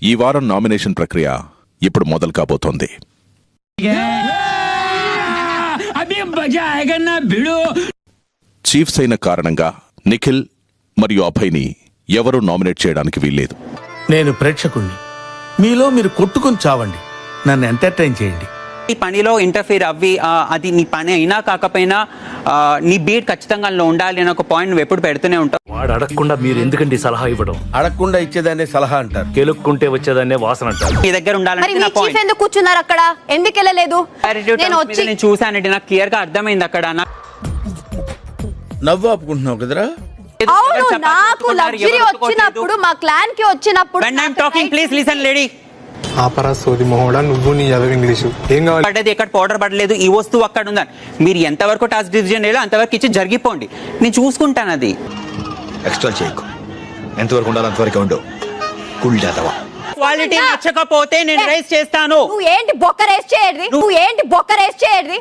ఈ వారం నామినేషన్ ప్రక్రియ ఇప్పుడు మొదలు కాబోతోంది. చీఫ్స్ అయిన కారణంగా నిఖిల్ మరియు అభయ్ని ఎవరూ నామినేట్ చేయడానికి వీల్లేదు. నేను ప్రేక్షకుణ్ణి, మీలో మీరు కొట్టుకుని చావండి, నన్ను ఎంటర్టైన్ చేయండి. ఈ పనిలో ఇంటర్ఫీర్ అవ్వి అది నీ పని అయినా కాకపోయినా నీ బీట్ ఖచ్చితంగా ఉండాలి అని ఒక పాయింట్ నువ్వు ఎప్పుడు పెడుతూనే ఉంటావు. వాడు అడగకుండా మీరు ఎందుకండి సలహా ఇవ్వడం? అడగకుండా ఇచ్చేదాన్నే సలహా అంటారు, కెలుక్కుంటే వచ్చేదాన్నే వాసన అంటారు. నీ దగ్గర ఉండాలని నా పాయింట్. ఎందుకు కూర్చున్నారు అక్కడ? ఎందుకు వెళ్ళలేదు? నేను చూసానండి, నాకు క్లియర్ గా అర్థమైంది అక్కడ. నవ్వు ఆపుకుంటున్నావు కదరా? అవును, నాకు లగ్జరీ వచ్చినప్పుడు మా క్లాన్ కి వచ్చినప్పుడు when I'm talking please listen lady. ఆపరా సోది మొహోడా, నువ్వు నీ చదువు ఇంగ్లీషు ఏం కావాలి? పడ్డది ఎక్కడ పౌడర్ పడలేదు, ఈ వస్తువు అక్కడ ఉందని మీరు ఎంతవరకు టాస్క్ డిసిజన్ లేదో అంతవరకు ఇచ్చి జరిగిపోండి, నేను చూసుకుంటాను. అది ఎక్స్ట్రా చేయకు, ఎంతవరకు ఉండాలి అంతవరకు ఉండు. క్వాలిటీ నచ్చకపోతే నేను రైస్ చేస్తాను. నువ్వు ఏంటి బొక్క రేస్ చేయరు? నువ్వు ఏంటి బొక్క రేస్ చేయరు?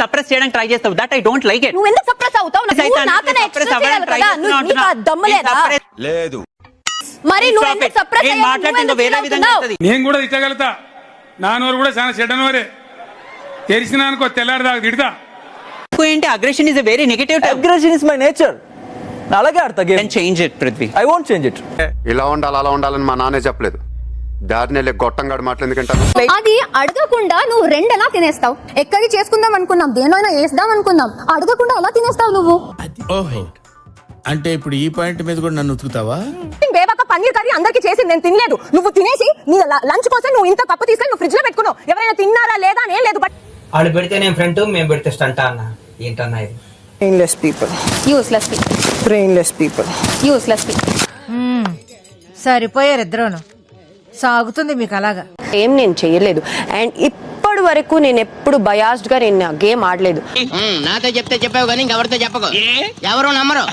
సప్రెస్ చేయడానికి ట్రై చేస్తావు. That I don't like it. నువ్వు ఎందుకు సప్రెస్ అవుతావు? నువ్వు నాకనే ఎక్స్ట్రా చేయాలి కదా, నీకు ఆ దమ్ము లేదా? లేదు. మరి నువ్వు ఎందుకు సప్రెస్ అయ్యావు? మాట్లాడుతుందో వేరే విధంగా ఉంటది. నేను కూడా తిట్టగలుగుతా, నా నోరు కూడా చాలా చెడ్డనోరే. తెలిసిన అనుకో తెల్లారి దాకా తిడతా. ఏంటి aggression is a very negative term. Aggression is my nature. అలాగే ఆడతా game. Change it Prithvi. I won't change it. ఇలా ఉండాలి అలా ఉండాలని మా నాన్నే చెప్పలేదు. దారిని వెళ్ళి గొట్టంగాడు మాటలు ఎందుకంటారు? అది అడగకుండా నువ్వు రెండెలా తినేస్తావు? ఎక్కడి చేసుకుందాం అనుకున్నాం, దేనైనా వేద్దాం అనుకున్నాం, అడగకుండా ఎలా తినేస్తావు నువ్వు? ఓహో, అంటే ఇప్పుడు ఈ పాయింట్ మీద కూడా నన్ను ఉతుకుతావా? బేబాక పన్నీర్ కర్రీ అందరికి చేసి నేను తినలేదు, నువ్వు తినేసి నీ లంచ్ కోసం నువ్వు ఇంత కప్పు తీసుకొని నువ్వు ఫ్రిడ్జ్ లో పెట్టుకున్నావు. ఎవరైనా తిన్నారా లేదా అని ఏం లేదు. బట్ వాళ్ళు పెడితే నేను ఫ్రంట్, మేము పెడితే స్టంట్ అన్న. ఏంటన్నా ఇది? Brainless people, useless people, brainless people, useless people. సరిపోయారు ఇద్దరును. సాగుతుంది మీకు అలాగా. ఏం నేను చేయలేదు, అండ్ ఇప్పటి వరకు నేను ఎప్పుడు బయాస్డ్ గా నేను గేమ్ ఆడలేదు. నాతో చెప్తే చెప్పావు కానీ ఇంకెవరితో చెప్పకు, ఎవరు నమ్మరు.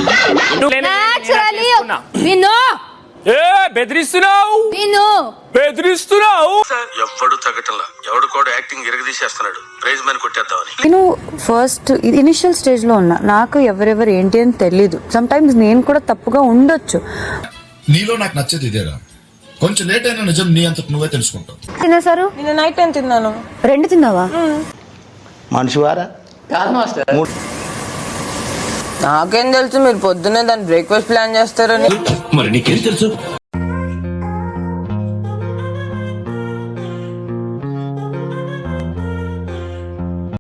బెదిరిస్తున్నావు. ఎవడు తగ్గటంలా, ఎవడు కూడా యాక్టింగ్ ఎరగదీసేస్తున్నాడు. ప్రైజ్ మనీ కొట్టేద్దామని. నేను ఫస్ట్ ఇనిషియల్ స్టేజ్ లో ఉన్నా, నాకు ఎవరెవరు ఏంటి అని తెలీదు. సమ్ టైమ్స్ నేను కూడా తప్పుగా ఉండొచ్చు. నీలో నాకు నచ్చేది ఇదేరా, కొంచెం లేట్ అయినా నిజం నీ అంత నువ్వే తెలుసుకుంటావు. తినేసారు? నేను నైట్ టైం తిన్నాను. 2 తిన్నావా? మనిషివారా? నాకేం తెలుసు మీరు పొద్దున్నే దాని బ్రేక్ఫాస్ట్ ప్లాన్ చేస్తారని. మరి నీకేం తెలుసు?